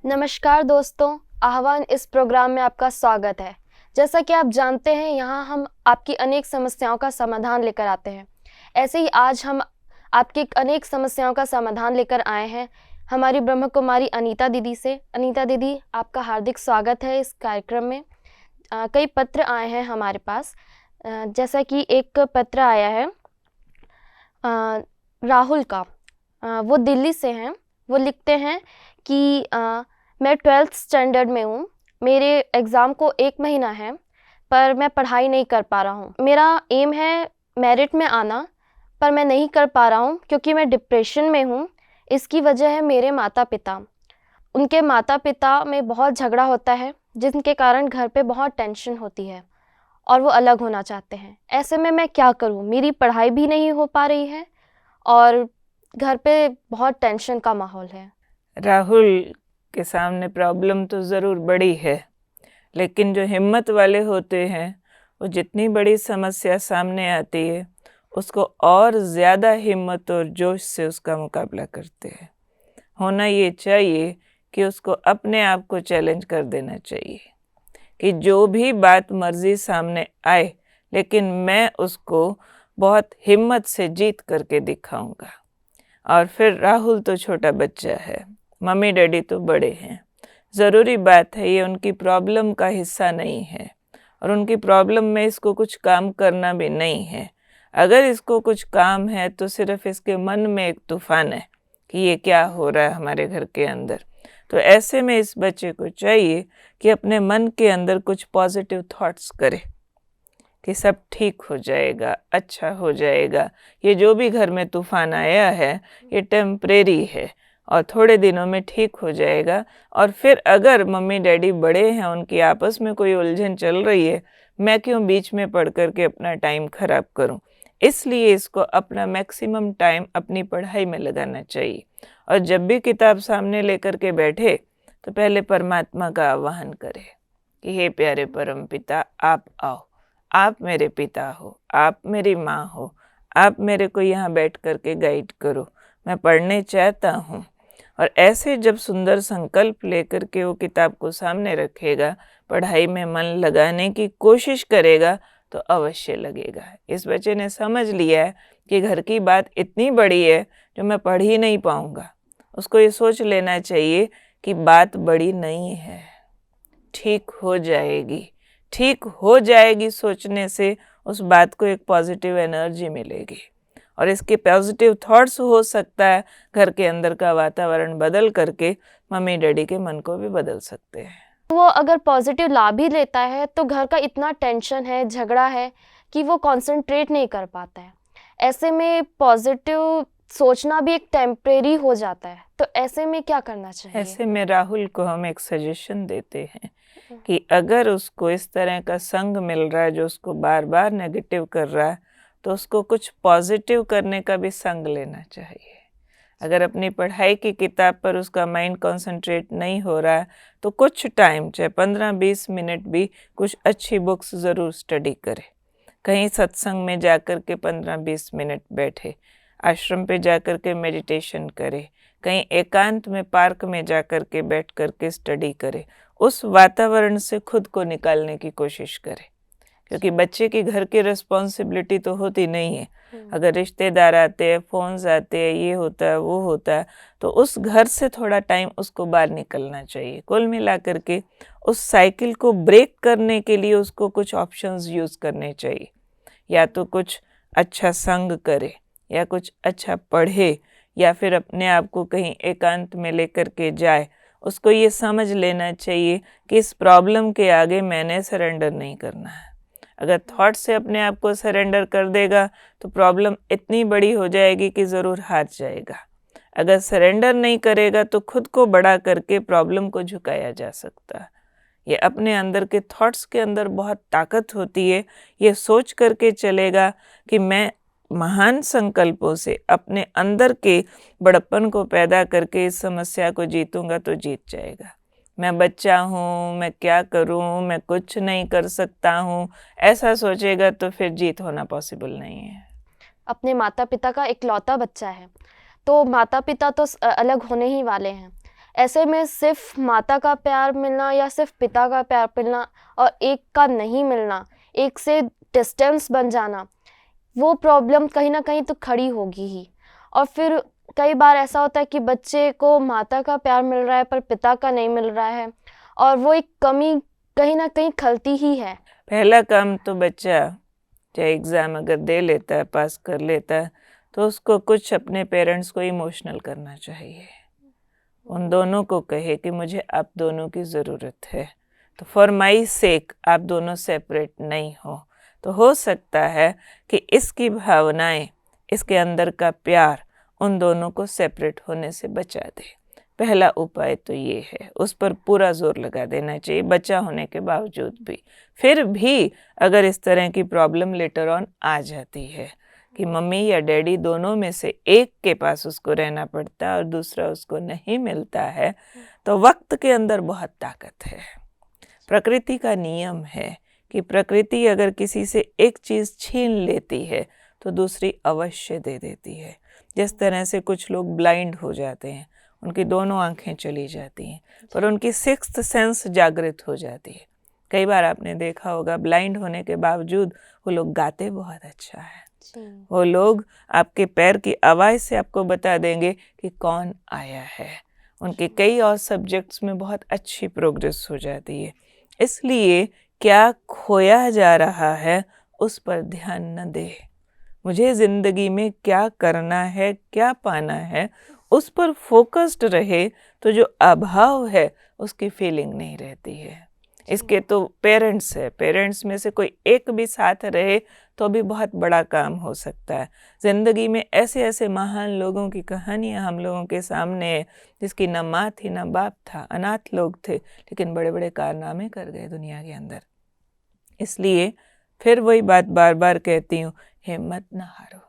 नमस्कार दोस्तों, आह्वान इस प्रोग्राम में आपका स्वागत है। जैसा कि आप जानते हैं, यहाँ हम आपकी अनेक समस्याओं का समाधान लेकर आते हैं। ऐसे ही आज हम आपकी अनेक समस्याओं का समाधान लेकर आए हैं हमारी ब्रह्म कुमारी अनीता दीदी से। अनीता दीदी, आपका हार्दिक स्वागत है इस कार्यक्रम में। कई पत्र आए हैं हमारे पास। जैसा कि एक पत्र आया है राहुल का। वो दिल्ली से हैं। वो लिखते हैं कि मैं 12th स्टैंडर्ड में हूँ। मेरे एग्ज़ाम को 1 महीना है, पर मैं पढ़ाई नहीं कर पा रहा हूँ। मेरा एम है मेरिट में आना, पर मैं नहीं कर पा रहा हूँ क्योंकि मैं डिप्रेशन में हूँ। इसकी वजह है मेरे माता पिता। उनके माता पिता में बहुत झगड़ा होता है, जिनके कारण घर पे बहुत टेंशन होती है और वो अलग होना चाहते हैं। ऐसे में मैं क्या करूँ? मेरी पढ़ाई भी नहीं हो पा रही है और घर पे बहुत टेंशन का माहौल है। राहुल के सामने प्रॉब्लम तो ज़रूर बड़ी है, लेकिन जो हिम्मत वाले होते हैं वो जितनी बड़ी समस्या सामने आती है उसको और ज़्यादा हिम्मत और जोश से उसका मुकाबला करते हैं। होना ये चाहिए कि उसको अपने आप को चैलेंज कर देना चाहिए कि जो भी बात मर्जी सामने आए, लेकिन मैं उसको बहुत हिम्मत से जीत करके दिखाऊंगा। और फिर राहुल तो छोटा बच्चा है, मम्मी डैडी तो बड़े हैं। ज़रूरी बात है, ये उनकी प्रॉब्लम का हिस्सा नहीं है और उनकी प्रॉब्लम में इसको कुछ काम करना भी नहीं है। अगर इसको कुछ काम है तो सिर्फ इसके मन में एक तूफान है कि ये क्या हो रहा है हमारे घर के अंदर। तो ऐसे में इस बच्चे को चाहिए कि अपने मन के अंदर कुछ पॉजिटिव थॉट्स करे कि सब ठीक हो जाएगा, अच्छा हो जाएगा। ये जो भी घर में तूफान आया है ये टेम्परेरी है और थोड़े दिनों में ठीक हो जाएगा। और फिर अगर मम्मी डैडी बड़े हैं, उनकी आपस में कोई उलझन चल रही है, मैं क्यों बीच में पढ़ करके अपना टाइम खराब करूं। इसलिए इसको अपना मैक्सिमम टाइम अपनी पढ़ाई में लगाना चाहिए। और जब भी किताब सामने लेकर के बैठे तो पहले परमात्मा का आह्वान करे कि हे प्यारे परम पिता, आप आओ, आप मेरे पिता हो, आप मेरी माँ हो, आप मेरे को यहाँ बैठ करके गाइड करो, मैं पढ़ने चाहता हूँ। और ऐसे जब सुंदर संकल्प लेकर के वो किताब को सामने रखेगा, पढ़ाई में मन लगाने की कोशिश करेगा तो अवश्य लगेगा। इस बच्चे ने समझ लिया है कि घर की बात इतनी बड़ी है जो मैं पढ़ ही नहीं पाऊँगा। उसको ये सोच लेना चाहिए कि बात बड़ी नहीं है, ठीक हो जाएगी, ठीक हो जाएगी। सोचने से उस बात को एक पॉजिटिव एनर्जी मिलेगी और इसके पॉजिटिव थॉट्स हो सकता है घर के अंदर का वातावरण बदल करके मम्मी डैडी के मन को भी बदल सकते हैं। वो अगर पॉजिटिव लाभ भी लेता है तो घर का इतना टेंशन है, झगड़ा है कि वो कंसंट्रेट नहीं कर पाता है। ऐसे में पॉजिटिव सोचना भी एक टेम्परेरी हो जाता है। तो ऐसे में क्या करना चाहिए? ऐसे में राहुल को हम एक सजेशन देते हैं कि अगर उसको इस तरह का संग मिल रहा है जो उसको बार बार नेगेटिव कर रहा है, तो उसको कुछ पॉजिटिव करने का भी संग लेना चाहिए। अगर अपनी पढ़ाई की किताब पर उसका माइंड कंसंट्रेट नहीं हो रहा है तो कुछ टाइम, चाहे 15-20 मिनट भी, कुछ अच्छी बुक्स ज़रूर स्टडी करे। कहीं सत्संग में जाकर के 15-20 मिनट बैठे, आश्रम पे जाकर के मेडिटेशन करे, कहीं एकांत में पार्क में जाकर के बैठ कर के स्टडी करे। उस वातावरण से खुद को निकालने की कोशिश करे, क्योंकि बच्चे की घर की रिस्पॉन्सिबिलिटी तो होती नहीं है। अगर रिश्तेदार आते हैं, फोन्स आते हैं, ये होता है वो होता है, तो उस घर से थोड़ा टाइम उसको बाहर निकलना चाहिए। कुल मिला करके उस साइकिल को ब्रेक करने के लिए उसको कुछ ऑप्शंस यूज़ करने चाहिए। या तो कुछ अच्छा संग करे, या कुछ अच्छा पढ़े, या फिर अपने आप को कहीं एकांत में लेकर के जाए। उसको ये समझ लेना चाहिए कि इस प्रॉब्लम के आगे मैंने सरेंडर नहीं करना है। अगर थॉट से अपने आप को सरेंडर कर देगा तो प्रॉब्लम इतनी बड़ी हो जाएगी कि ज़रूर हार जाएगा। अगर सरेंडर नहीं करेगा तो खुद को बड़ा करके प्रॉब्लम को झुकाया जा सकता है। ये अपने अंदर के थॉट्स के अंदर बहुत ताकत होती है। ये सोच करके चलेगा कि मैं महान संकल्पों से अपने अंदर के बड़प्पन को पैदा करके इस समस्या को जीतूंगा तो जीत जाएगा। मैं बच्चा हूँ, मैं क्या करूँ, मैं कुछ नहीं कर सकता हूँ, ऐसा सोचेगा तो फिर जीत होना पॉसिबल नहीं है। अपने माता पिता का इकलौता बच्चा है, तो माता पिता तो अलग होने ही वाले हैं। ऐसे में सिर्फ माता का प्यार मिलना या सिर्फ पिता का प्यार मिलना और एक का नहीं मिलना, एक से डिस्टेंस बन जाना, वो प्रॉब्लम कहीं ना कहीं तो खड़ी होगी ही। और फिर कई बार ऐसा होता है कि बच्चे को माता का प्यार मिल रहा है पर पिता का नहीं मिल रहा है, और वो एक कमी कहीं ना कहीं खलती ही है। पहला काम तो बच्चा चाहे एग्ज़ाम अगर दे लेता है, पास कर लेता है, तो उसको कुछ अपने पेरेंट्स को इमोशनल करना चाहिए। उन दोनों को कहे कि मुझे आप दोनों की ज़रूरत है, तो फॉर माई सेक आप दोनों सेपरेट नहीं हो सकता है कि इसकी भावनाएं, इसके अंदर का प्यार उन दोनों को सेपरेट होने से बचा दे। पहला उपाय तो ये है, उस पर पूरा जोर लगा देना चाहिए बच्चा होने के बावजूद भी। फिर भी अगर इस तरह की प्रॉब्लम लेटर ऑन आ जाती है कि मम्मी या डैडी दोनों में से एक के पास उसको रहना पड़ता है और दूसरा उसको नहीं मिलता है, तो वक्त के अंदर बहुत ताकत है। प्रकृति का नियम है कि प्रकृति अगर किसी से एक चीज़ छीन लेती है तो दूसरी अवश्य दे देती है। जिस तरह से कुछ लोग ब्लाइंड हो जाते हैं, उनकी दोनों आंखें चली जाती हैं पर उनकी सिक्स्थ सेंस जागृत हो जाती है। कई बार आपने देखा होगा ब्लाइंड होने के बावजूद वो लोग गाते बहुत अच्छा है। वो लोग आपके पैर की आवाज़ से आपको बता देंगे कि कौन आया है। उनके कई और सब्जेक्ट्स में बहुत अच्छी प्रोग्रेस हो जाती है। इसलिए क्या खोया जा रहा है उस पर ध्यान न दे। मुझे ज़िंदगी में क्या करना है, क्या पाना है, उस पर फोकस्ड रहे तो जो अभाव है उसकी फीलिंग नहीं रहती है। इसके तो पेरेंट्स है, पेरेंट्स में से कोई एक भी साथ रहे तो भी बहुत बड़ा काम हो सकता है। ज़िंदगी में ऐसे ऐसे महान लोगों की कहानियाँ हम लोगों के सामने है जिसकी न माँ थी न बाप था, अनाथ लोग थे, लेकिन बड़े बड़े कारनामे कर गए दुनिया के अंदर। इसलिए फिर वही बात बार बार कहती हूँ, हिम्मत न हारो।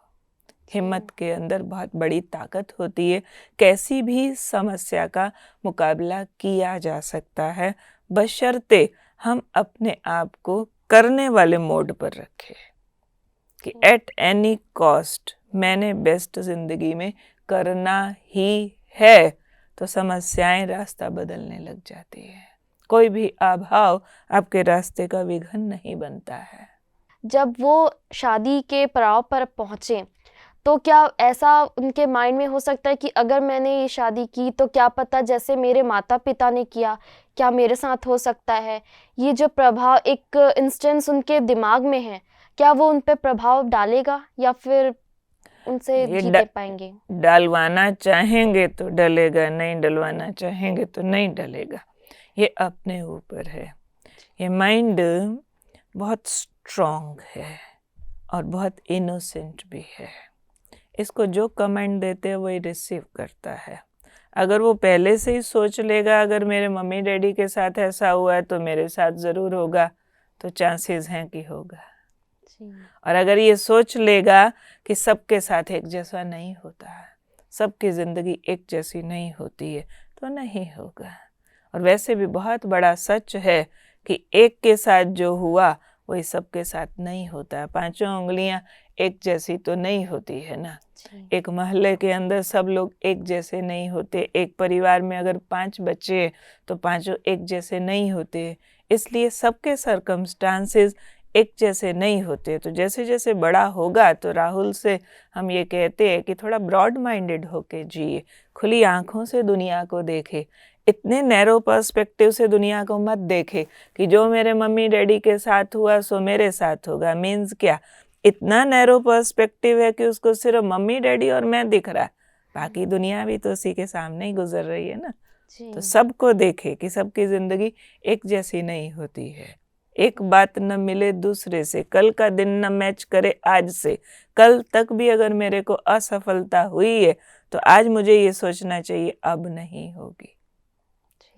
हिम्मत के अंदर बहुत बड़ी ताकत होती है। कैसी भी समस्या का मुकाबला किया जा सकता है, बशर्ते हम अपने आप को करने वाले मोड पर रखें कि एट एनी कॉस्ट मैंने बेस्ट ज़िंदगी में करना ही है, तो समस्याएं रास्ता बदलने लग जाती है। कोई भी अभाव आपके रास्ते का विघ्न नहीं बनता है। जब वो शादी के पड़ाव पर पहुँचे तो क्या ऐसा उनके माइंड में हो सकता है कि अगर मैंने ये शादी की तो क्या पता जैसे मेरे माता पिता ने किया, क्या मेरे साथ हो सकता है? ये जो प्रभाव एक इंस्टेंस उनके दिमाग में है, क्या वो उन पे प्रभाव डालेगा या फिर उनसे जीते पाएंगे? डलवाना चाहेंगे तो डलेगा, नहीं डलवाना चाहेंगे तो नहीं डलेगा। ये अपने ऊपर है। ये माइंड बहुत स्ट्रॉन्ग है और बहुत इनोसेंट भी है। इसको जो कमेंट देते हैं वही रिसीव करता है। अगर वो पहले से ही सोच लेगा अगर मेरे मम्मी डैडी के साथ ऐसा हुआ है तो मेरे साथ ज़रूर होगा, तो चांसेस हैं कि होगा। और अगर ये सोच लेगा कि सबके साथ एक जैसा नहीं होता है, सबकी ज़िंदगी एक जैसी नहीं होती है, तो नहीं होगा। और वैसे भी बहुत बड़ा सच है कि एक के साथ जो हुआ वही सबके साथ नहीं होता है। पांचों उंगलियां एक जैसी तो नहीं होती है ना। एक मोहल्ले के अंदर सब लोग एक जैसे नहीं होते। एक परिवार में अगर 5 बच्चे हैं तो पांचों एक जैसे नहीं होते। इसलिए सबके सर्कमस्टांसेस एक जैसे नहीं होते। तो जैसे जैसे बड़ा होगा तो राहुल से हम ये कहते हैं कि थोड़ा ब्रॉड माइंडेड होके जिए, खुली आंखों से दुनिया को देखे। इतने नैरो पर्सपेक्टिव से दुनिया को मत देखे कि जो मेरे मम्मी डैडी के साथ हुआ सो मेरे साथ होगा। मीन्स क्या? इतना नैरो पर्सपेक्टिव है कि उसको सिर्फ मम्मी डैडी और मैं दिख रहा है, बाकी दुनिया भी तो उसी के सामने ही गुजर रही है ना। तो सबको देखे कि सबकी ज़िंदगी एक जैसी नहीं होती है। एक बात न मिले दूसरे से, कल का दिन न मैच करे आज से, कल तक भी अगर मेरे को असफलता हुई है तो आज मुझे ये सोचना चाहिए अब नहीं होगी।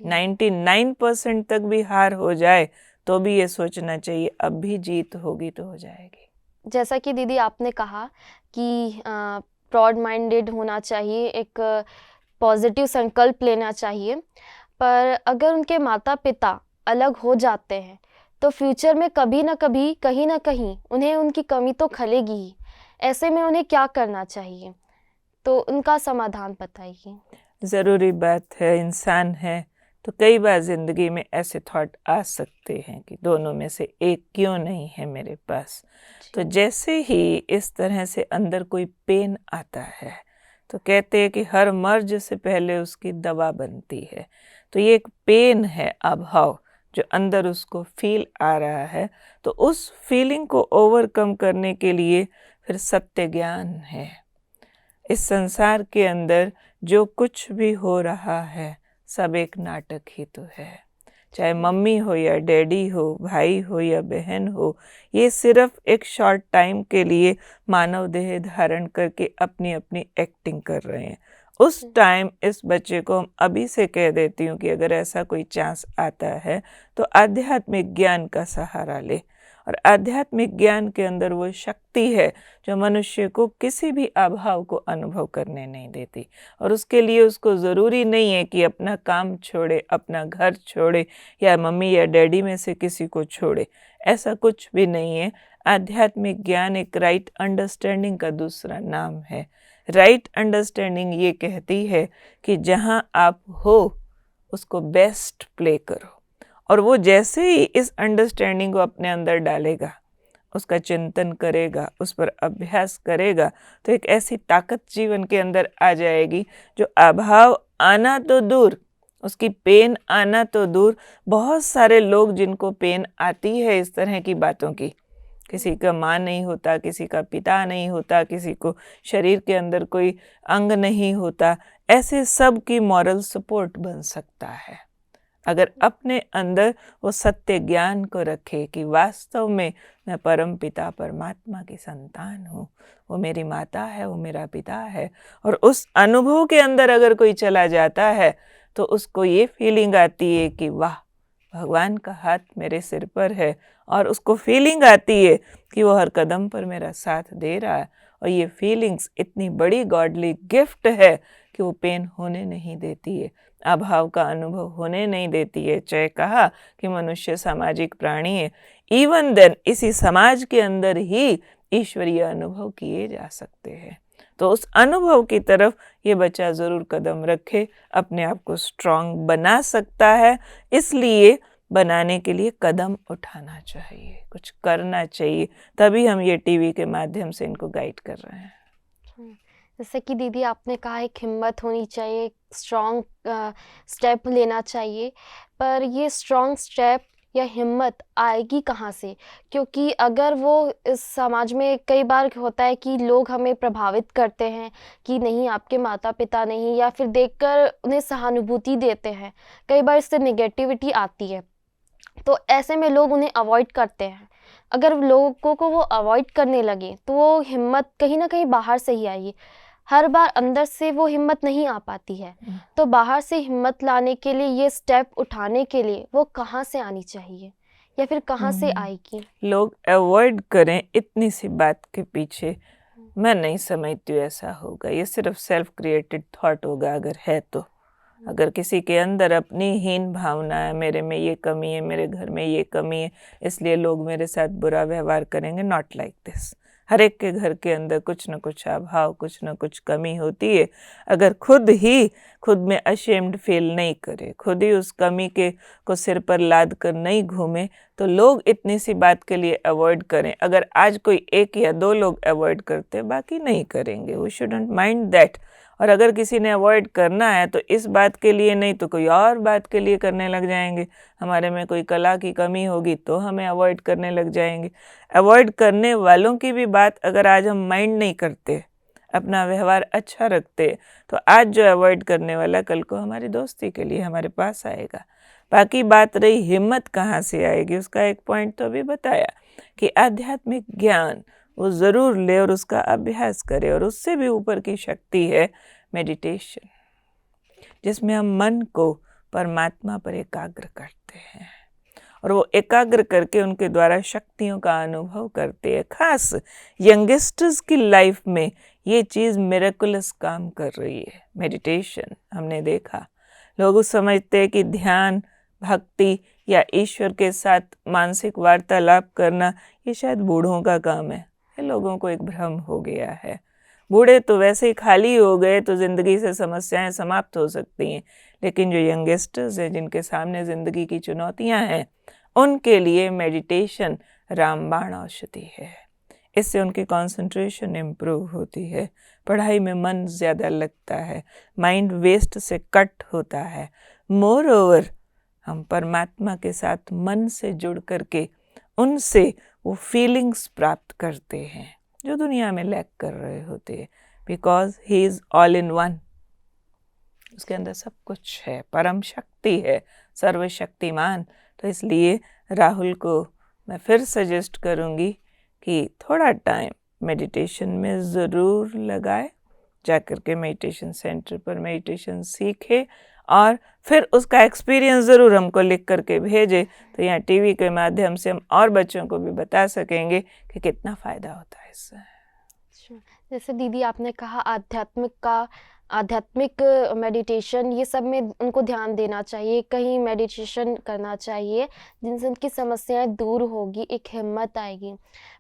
99% तक भी हार हो जाए तो भी ये सोचना चाहिए अब भी जीत होगी तो हो जाएगी। जैसा कि दीदी आपने कहा कि ब्रॉड माइंडेड होना चाहिए, एक पॉजिटिव संकल्प लेना चाहिए, पर अगर उनके माता पिता अलग हो जाते हैं तो फ्यूचर में कभी ना कभी कहीं ना कहीं उन्हें उनकी कमी तो खलेगी ही। ऐसे में उन्हें क्या करना चाहिए, तो उनका समाधान बताइए। ज़रूरी बात है, इंसान है तो कई बार ज़िंदगी में ऐसे थॉट आ सकते हैं कि दोनों में से एक क्यों नहीं है मेरे पास। तो जी। जैसे ही इस तरह से अंदर कोई पेन आता है तो कहते हैं कि हर मर्ज से पहले उसकी दवा बनती है। तो ये एक पेन है, अभाव जो अंदर उसको फील आ रहा है, तो उस फीलिंग को ओवरकम करने के लिए फिर सत्य ज्ञान है। इस संसार के अंदर जो कुछ भी हो रहा है सब एक नाटक ही तो है। चाहे मम्मी हो या डैडी हो, भाई हो या बहन हो, ये सिर्फ एक शॉर्ट टाइम के लिए मानव देह धारण करके अपनी अपनी एक्टिंग कर रहे हैं। उस टाइम इस बच्चे को हम अभी से कह देती हूँ कि अगर ऐसा कोई चांस आता है तो आध्यात्मिक ज्ञान का सहारा ले। और आध्यात्मिक ज्ञान के अंदर वो शक्ति है जो मनुष्य को किसी भी अभाव को अनुभव करने नहीं देती। और उसके लिए उसको ज़रूरी नहीं है कि अपना काम छोड़े, अपना घर छोड़े या मम्मी या डैडी में से किसी को छोड़े, ऐसा कुछ भी नहीं है। आध्यात्मिक ज्ञान एक राइट अंडरस्टैंडिंग का दूसरा नाम है। राइट अंडरस्टैंडिंग ये कहती है कि जहाँ आप हो उसको बेस्ट प्ले करो। और वो जैसे ही इस अंडरस्टैंडिंग को अपने अंदर डालेगा, उसका चिंतन करेगा, उस पर अभ्यास करेगा, तो एक ऐसी ताकत जीवन के अंदर आ जाएगी जो अभाव आना तो दूर, उसकी पेन आना तो दूर। बहुत सारे लोग जिनको पेन आती है इस तरह की बातों की, किसी का माँ नहीं होता, किसी का पिता नहीं होता, किसी को शरीर के अंदर कोई अंग नहीं होता, ऐसे सब की मॉरल सपोर्ट बन सकता है अगर अपने अंदर वो सत्य ज्ञान को रखे कि वास्तव में मैं परम पिता परमात्मा की संतान हूँ, वो मेरी माता है, वो मेरा पिता है। और उस अनुभव के अंदर अगर कोई चला जाता है तो उसको ये फीलिंग आती है कि वाह, भगवान का हाथ मेरे सिर पर है, और उसको फीलिंग आती है कि वो हर कदम पर मेरा साथ दे रहा है। और ये फीलिंग्स इतनी बड़ी गॉडली गिफ्ट है कि वो पेन होने नहीं देती है, अभाव का अनुभव होने नहीं देती है। चाहे कहा कि मनुष्य सामाजिक प्राणी है, इवन देन इसी समाज के अंदर ही ईश्वरीय अनुभव किए जा सकते हैं। तो उस अनुभव की तरफ ये बच्चा ज़रूर कदम रखे, अपने आप को स्ट्रांग बना सकता है। इसलिए बनाने के लिए कदम उठाना चाहिए, कुछ करना चाहिए, तभी हम ये टीवी के माध्यम से इनको गाइड कर रहे हैं। जैसे कि दीदी आपने कहा एक हिम्मत होनी चाहिए, स्ट्रॉन्ग स्टेप लेना चाहिए, पर ये स्ट्रॉन्ग स्टेप या हिम्मत आएगी कहाँ से? क्योंकि अगर वो इस समाज में कई बार होता है कि लोग हमें प्रभावित करते हैं कि नहीं आपके माता-पिता नहीं, या फिर देखकर उन्हें सहानुभूति देते हैं। कई बार इससे नेगेटिविटी आती है, तो ऐसे में लोग उन्हें अवॉइड करते हैं। अगर लोगों को वो अवॉइड करने लगे तो वो हिम्मत कहीं न कहीं बाहर से ही आएगी। हर बार अंदर से वो हिम्मत नहीं आ पाती है। तो बाहर से हिम्मत लाने के लिए, ये स्टेप उठाने के लिए वो कहाँ से आनी चाहिए या फिर कहाँ से आएगी? लोग अवॉइड करें इतनी सी बात के पीछे, मैं नहीं समझती हूँ ऐसा होगा। ये सिर्फ सेल्फ क्रिएटेड थॉट होगा अगर है तो। अगर किसी के अंदर अपनी हीन भावना है, मेरे में ये कमी है, मेरे घर में ये कमी है, इसलिए लोग मेरे साथ बुरा व्यवहार करेंगे, नॉट लाइक दिस। हर एक के घर के अंदर कुछ न कुछ अभाव, कुछ न कुछ कमी होती है। अगर खुद में अशेम्ड फील नहीं करे, खुद ही उस कमी के को सिर पर लाद कर नहीं घूमे, तो लोग इतनी सी बात के लिए अवॉइड करें। अगर आज कोई 1 या 2 लोग अवॉइड करते, बाकी नहीं करेंगे, वी शुडंट माइंड दैट। और अगर किसी ने अवॉइड करना है तो इस बात के लिए नहीं तो कोई और बात के लिए करने लग जाएंगे। हमारे में कोई कला की कमी होगी तो हमें अवॉइड करने लग जाएंगे। अवॉइड करने वालों की भी बात अगर आज हम माइंड नहीं करते, अपना व्यवहार अच्छा रखते, तो आज जो अवॉइड करने वाला कल को हमारी दोस्ती के लिए हमारे पास आएगा। बाकी बात रही हिम्मत कहाँ से आएगी, उसका एक पॉइंट तो अभी बताया कि आध्यात्मिक ज्ञान वो ज़रूर ले और उसका अभ्यास करे। और उससे भी ऊपर की शक्ति है मेडिटेशन, जिसमें हम मन को परमात्मा पर एकाग्र करते हैं और वो एकाग्र करके उनके द्वारा शक्तियों का अनुभव करते हैं। खास यंगस्टर्स की लाइफ में ये चीज़ मिरेकुलस काम कर रही है। मेडिटेशन हमने देखा, लोग समझते हैं कि ध्यान, भक्ति या ईश्वर के साथ मानसिक वार्तालाप करना ये शायद बूढ़ों का काम है। ये लोगों को एक भ्रम हो गया है। बूढ़े तो वैसे ही खाली हो गए तो ज़िंदगी से समस्याएं समाप्त हो सकती हैं, लेकिन जो यंगस्टर्स हैं जिनके सामने ज़िंदगी की चुनौतियां हैं, उनके लिए मेडिटेशन रामबाण औषधि है। इससे उनकी कंसंट्रेशन इम्प्रूव होती है, पढ़ाई में मन ज़्यादा लगता है, माइंड वेस्ट से कट होता है। मोर ओवर हम परमात्मा के साथ मन से जुड़ करके उनसे वो फीलिंग्स प्राप्त करते हैं जो दुनिया में लैक कर रहे होते हैं, because he is all in one. उसके अंदर सब कुछ है, परम शक्ति है, सर्वशक्तिमान। तो इसलिए राहुल को मैं फिर सजेस्ट करूँगी कि थोड़ा टाइम मेडिटेशन में ज़रूर लगाए, जाकर के मेडिटेशन सेंटर पर मेडिटेशन सीखे और फिर उसका एक्सपीरियंस ज़रूर हमको लिख करके भेजे, तो यहाँ टीवी के माध्यम से हम और बच्चों को भी बता सकेंगे कि कितना फ़ायदा होता है इससे। अच्छा, जैसे दीदी आपने कहा आध्यात्मिक मेडिटेशन, ये सब में उनको ध्यान देना चाहिए, कहीं मेडिटेशन करना चाहिए जिनसे उनकी समस्याएं दूर होगी, एक हिम्मत आएगी।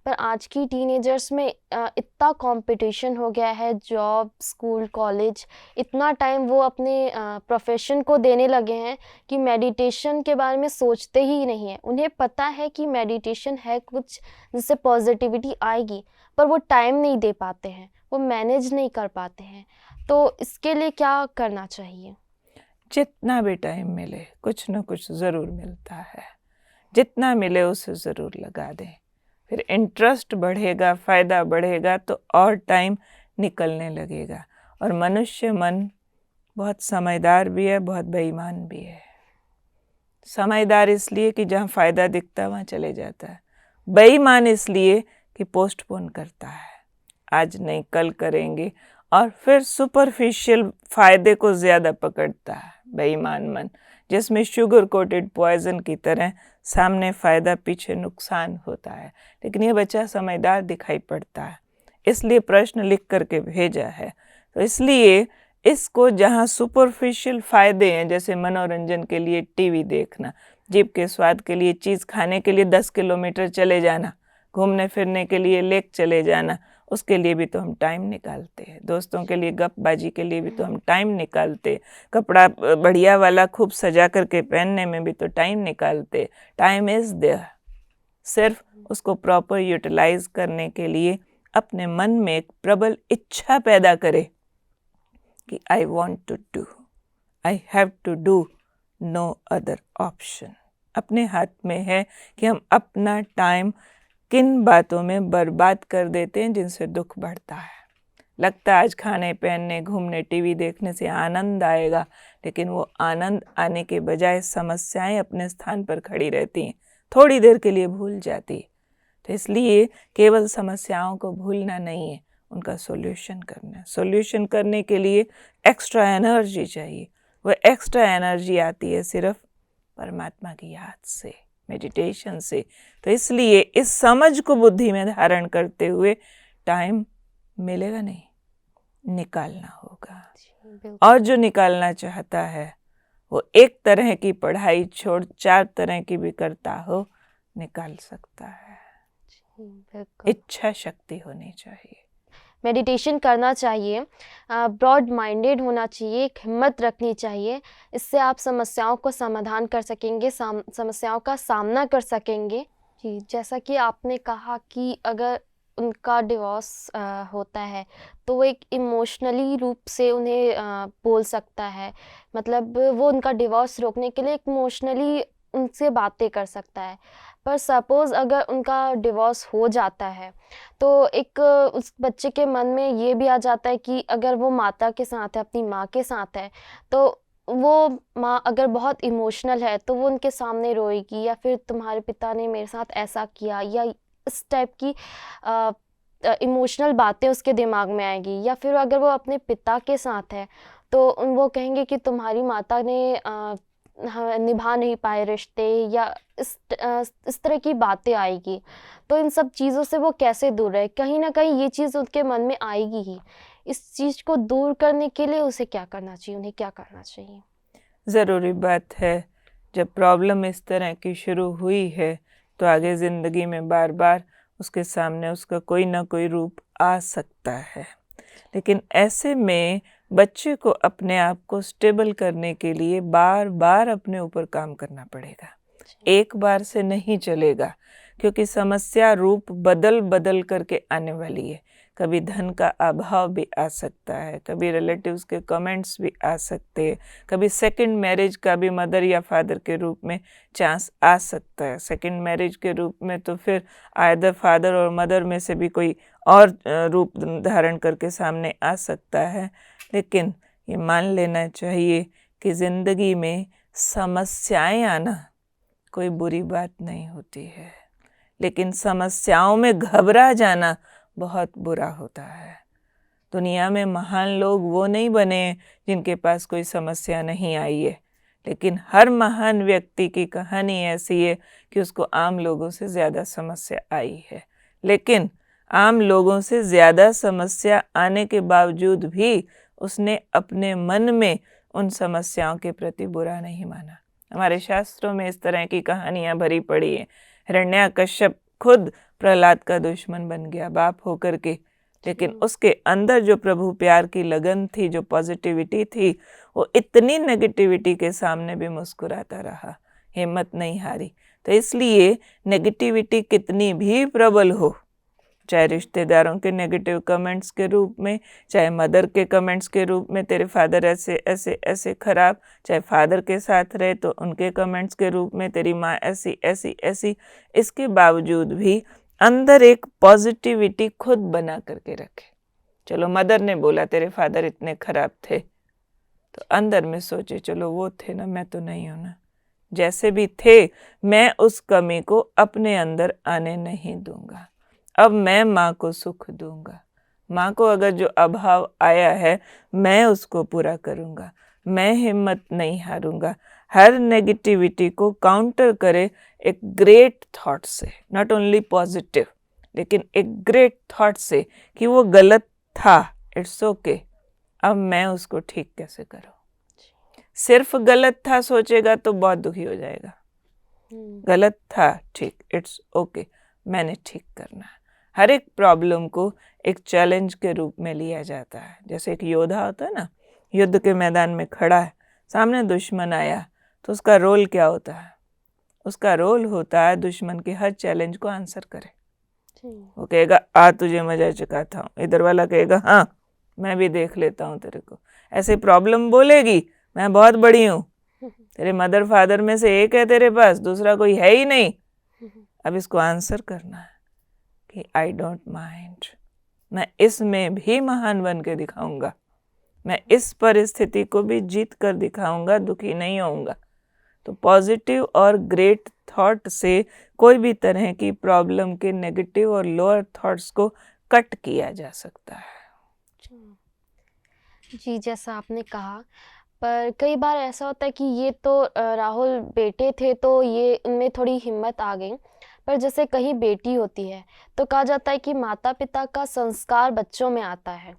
पर आज की टीनेजर्स में इतना कंपटीशन हो गया है, जॉब, स्कूल, कॉलेज, इतना टाइम वो अपने प्रोफेशन को देने लगे हैं कि मेडिटेशन के बारे में सोचते ही नहीं है। उन्हें पता है कि मेडिटेशन है कुछ जिससे पॉजिटिविटी आएगी, पर वो टाइम नहीं दे पाते हैं, वो मैनेज नहीं कर पाते हैं। तो इसके लिए क्या करना चाहिए? जितना भी टाइम मिले कुछ ना कुछ ज़रूर मिलता है, जितना मिले उसे ज़रूर लगा दें, फिर इंटरेस्ट बढ़ेगा, फ़ायदा बढ़ेगा तो और टाइम निकलने लगेगा। और मनुष्य मन बहुत समझदार भी है, बहुत बेईमान भी है। समझदार इसलिए कि जहाँ फ़ायदा दिखता है वहाँ चले जाता है, बेईमान इसलिए कि पोस्टपोन करता है, आज नहीं कल करेंगे, और फिर सुपरफिशियल फ़ायदे को ज़्यादा पकड़ता है बेईमान मन, जिसमें शुगर कोटेड पॉइजन की तरह सामने फ़ायदा पीछे नुकसान होता है। लेकिन ये बच्चा समझदार दिखाई पड़ता है, इसलिए प्रश्न लिख करके भेजा है। तो इसलिए इसको जहाँ सुपरफिशियल फ़ायदे हैं, जैसे मनोरंजन के लिए टीवी देखना, जीभ के स्वाद के लिए चीज़ खाने के लिए 10 किलोमीटर चले जाना, घूमने फिरने के लिए लेक चले जाना, उसके लिए भी तो हम टाइम निकालते हैं, दोस्तों के लिए गपबाजी के लिए भी तो हम टाइम निकालते, कपड़ा बढ़िया वाला खूब सजा करके पहनने में भी तो टाइम निकालते। टाइम इज़ देयर, सिर्फ उसको प्रॉपर यूटिलाइज करने के लिए अपने मन में एक प्रबल इच्छा पैदा करे कि I want to do, I have to do, no other option. अपने हाथ में है कि हम अपना टाइम किन बातों में बर्बाद कर देते हैं जिनसे दुख बढ़ता है। लगता है आज खाने पहनने घूमने टीवी देखने से आनंद आएगा, लेकिन वो आनंद आने के बजाय समस्याएं अपने स्थान पर खड़ी रहती हैं, थोड़ी देर के लिए भूल जाती है। तो इसलिए केवल समस्याओं को भूलना नहीं है, उनका सॉल्यूशन करना है। सॉल्यूशन करने के लिए एक्स्ट्रा एनर्जी चाहिए, वो एक्स्ट्रा एनर्जी आती है सिर्फ परमात्मा की याद से, मेडिटेशन से। तो इसलिए इस समझ को बुद्धि में धारण करते हुए टाइम मिलेगा नहीं, निकालना होगा। और जो निकालना चाहता है वो एक तरह की पढ़ाई छोड़ 4 तरह की भी करता हो, निकाल सकता है। इच्छा शक्ति होनी चाहिए, मेडिटेशन करना चाहिए, ब्रॉड माइंडेड होना चाहिए, एक हिम्मत रखनी चाहिए। इससे आप समस्याओं को समाधान कर सकेंगे, समस्याओं का सामना कर सकेंगे। जी, जैसा कि आपने कहा कि अगर उनका डिवोर्स होता है तो वो एक इमोशनली रूप से उन्हें बोल सकता है, मतलब वो उनका डिवोर्स रोकने के लिए इमोशनली उनसे बातें कर सकता है। पर सपोज़ अगर उनका डिवोर्स हो जाता है तो एक उस बच्चे के मन में ये भी आ जाता है कि अगर वो माता के साथ है, अपनी माँ के साथ है, तो वो माँ अगर बहुत इमोशनल है तो वो उनके सामने रोएगी, या फिर तुम्हारे पिता ने मेरे साथ ऐसा किया, या इस टाइप की इमोशनल बातें उसके दिमाग में आएगी। या फिर अगर वो अपने पिता के साथ है तो वो कहेंगे कि तुम्हारी माता ने निभा नहीं पाए रिश्ते, या इस तरह की बातें आएगी। तो इन सब चीज़ों से वो कैसे दूर रहे? कहीं ना कहीं ये चीज़ उनके मन में आएगी ही। इस चीज़ को दूर करने के लिए उसे क्या करना चाहिए, उन्हें क्या करना चाहिए? ज़रूरी बात है, जब प्रॉब्लम इस तरह की शुरू हुई है तो आगे ज़िंदगी में बार बार उसके सामने उसका कोई ना कोई रूप आ सकता है। लेकिन ऐसे में बच्चे को अपने आप को स्टेबल करने के लिए बार बार अपने ऊपर काम करना पड़ेगा। एक बार से नहीं चलेगा, क्योंकि समस्या रूप बदल बदल करके आने वाली है। कभी धन का अभाव भी आ सकता है, कभी रिलेटिव्स के कमेंट्स भी आ सकते हैं, कभी सेकंड मैरिज का भी मदर या फादर के रूप में चांस आ सकता है। सेकंड मैरिज के रूप में तो फिर आइदर फादर और मदर में से भी कोई और रूप धारण करके सामने आ सकता है। लेकिन ये मान लेना चाहिए कि ज़िंदगी में समस्याएं आना कोई बुरी बात नहीं होती है, लेकिन समस्याओं में घबरा जाना बहुत बुरा होता है। दुनिया में महान लोग वो नहीं बने जिनके पास कोई समस्या नहीं आई है, लेकिन हर महान व्यक्ति की कहानी ऐसी है कि उसको आम लोगों से ज़्यादा समस्या आई है। लेकिन आम लोगों से ज़्यादा समस्या आने के बावजूद भी उसने अपने मन में उन समस्याओं के प्रति बुरा नहीं माना। हमारे शास्त्रों में इस तरह की कहानियाँ भरी पड़ी हैं। हिरण्याकश्यप खुद प्रहलाद का दुश्मन बन गया बाप होकर के, लेकिन उसके अंदर जो प्रभु प्यार की लगन थी, जो पॉजिटिविटी थी, वो इतनी नेगेटिविटी के सामने भी मुस्कुराता रहा, हिम्मत नहीं हारी। तो इसलिए नेगेटिविटी कितनी भी प्रबल हो, चाहे रिश्तेदारों के नेगेटिव कमेंट्स के रूप में, चाहे मदर के कमेंट्स के रूप में तेरे फादर ऐसे ऐसे ऐसे खराब, चाहे फादर के साथ रहे तो उनके कमेंट्स के रूप में तेरी माँ ऐसी ऐसी ऐसी, इसके बावजूद भी अंदर एक पॉजिटिविटी खुद बना करके रखे। चलो मदर ने बोला तेरे फादर इतने खराब थे, तो अंदर में सोचे चलो वो थे ना, मैं तो नहीं हूं ना, जैसे भी थे मैं उस कमी को अपने अंदर आने नहीं दूंगा। अब मैं माँ को सुख दूंगा, माँ को अगर जो अभाव आया है मैं उसको पूरा करूंगा, मैं हिम्मत नहीं हारूंगा। हर नेगेटिविटी को काउंटर करे एक ग्रेट थॉट से, नॉट ओनली पॉजिटिव, लेकिन एक ग्रेट थॉट से कि वो गलत था, इट्स ओके, अब मैं उसको ठीक कैसे करूं। सिर्फ गलत था सोचेगा तो बहुत दुखी हो जाएगा। गलत था, ठीक, इट्स ओके, मैंने ठीक करना है। हर एक प्रॉब्लम को एक चैलेंज के रूप में लिया जाता है। जैसे एक योद्धा होता है ना, युद्ध के मैदान में खड़ा है, सामने दुश्मन आया, तो उसका रोल क्या होता है? उसका रोल होता है दुश्मन के हर चैलेंज को आंसर करे। वो कहेगा आ तुझे मजा चुकाता हूँ, इधर वाला कहेगा हाँ मैं भी देख लेता हूँ तेरे को। ऐसे प्रॉब्लम बोलेगी मैं बहुत बड़ी हूँ, तेरे मदर फादर में से एक है तेरे पास, दूसरा कोई है ही नहीं। अब इसको आंसर करना है कि आई डोंट माइंड, मैं इसमें भी महान बन के दिखाऊंगा, मैं इस परिस्थिति को भी जीत कर दिखाऊंगा, दुखी नहीं होऊंगा। तो पॉजिटिव और ग्रेट थॉट से कोई भी तरह की प्रॉब्लम के नेगेटिव और लोअर थॉट्स को कट किया जा सकता है। जी, जैसा आपने कहा, पर कई बार ऐसा होता है कि ये तो राहुल बेटे थे तो ये इनमें थोड़ी हिम्मत आ गई, पर जैसे कहीं बेटी होती है तो कहा जाता है कि माता पिता का संस्कार बच्चों में आता है।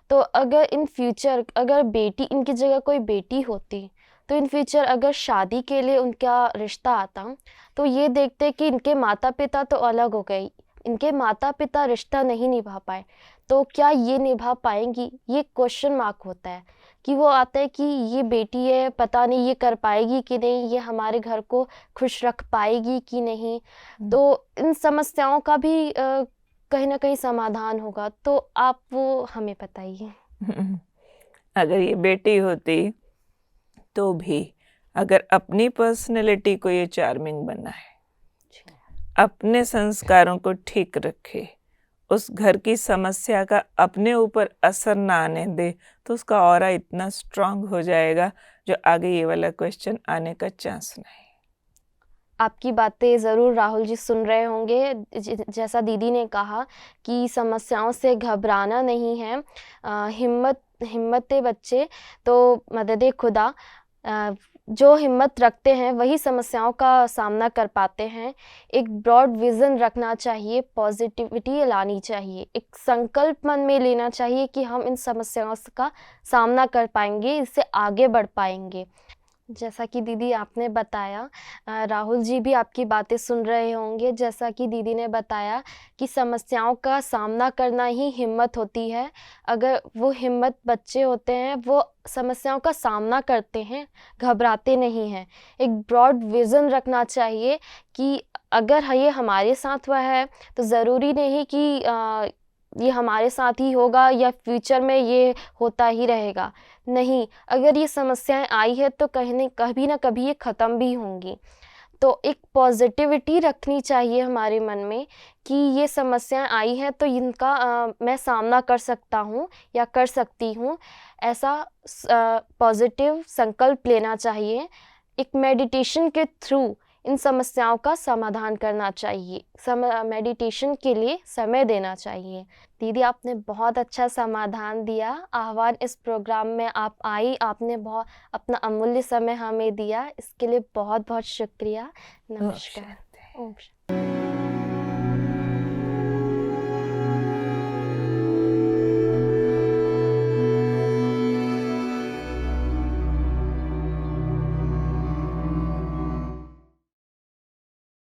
तो अगर इन फ्यूचर अगर बेटी इनकी जगह कोई बेटी होती तो इन फ्यूचर अगर शादी के लिए उनका रिश्ता आता तो ये देखते कि इनके माता पिता तो अलग हो गए, इनके माता पिता रिश्ता नहीं निभा पाए, तो क्या ये निभा पाएंगी? ये क्वेश्चन मार्क होता है कि वो आता है कि ये बेटी है, पता नहीं ये कर पाएगी कि नहीं, ये हमारे घर को खुश रख पाएगी कि नहीं। तो इन समस्याओं का भी कहीं ना कहीं समाधान होगा, तो आप वो हमें बताइए। अगर ये बेटी होती तो भी अगर अपनी पर्सनैलिटी को ये चार्मिंग बनाए, अपने संस्कारों को ठीक रखे, उस घर की समस्या का अपने ऊपर असर ना आने दे, तो उसका ऑरा इतना स्ट्रांग हो जाएगा जो आगे ये वाला क्वेश्चन आने का चांस नहीं। आपकी बातें ज़रूर राहुल जी सुन रहे होंगे। जैसा दीदी ने कहा कि समस्याओं से घबराना नहीं है, हिम्मत बच्चे तो मदद खुदा। जो हिम्मत रखते हैं वही समस्याओं का सामना कर पाते हैं। एक ब्रॉड विज़न रखना चाहिए, पॉजिटिविटी लानी चाहिए, एक संकल्प मन में लेना चाहिए कि हम इन समस्याओं का सामना कर पाएंगे, इससे आगे बढ़ पाएंगे। जैसा कि दीदी आपने बताया, राहुल जी भी आपकी बातें सुन रहे होंगे। जैसा कि दीदी ने बताया कि समस्याओं का सामना करना ही हिम्मत होती है। अगर वो हिम्मत बच्चे होते हैं, वो समस्याओं का सामना करते हैं, घबराते नहीं हैं। एक ब्रॉड विज़न रखना चाहिए कि अगर ये हमारे साथ हुआ है तो ज़रूरी नहीं कि ये हमारे साथ ही होगा या फ्यूचर में ये होता ही रहेगा। नहीं, अगर ये समस्याएँ आई है तो कभी न कभी ये ख़त्म भी होंगी। तो एक पॉज़िटिविटी रखनी चाहिए हमारे मन में कि ये समस्याएँ आई हैं तो इनका मैं सामना कर सकता हूँ या कर सकती हूँ। ऐसा पॉज़िटिव संकल्प लेना चाहिए। एक मेडिटेशन के थ्रू इन समस्याओं का समाधान करना चाहिए। मेडिटेशन के लिए समय देना चाहिए। दीदी, आपने बहुत अच्छा समाधान दिया। आह्वान इस प्रोग्राम में आप आई, आपने बहुत अपना अमूल्य समय हमें दिया। इसके लिए बहुत-बहुत शुक्रिया। ओम नमस्कार। शांति। ओम शांति।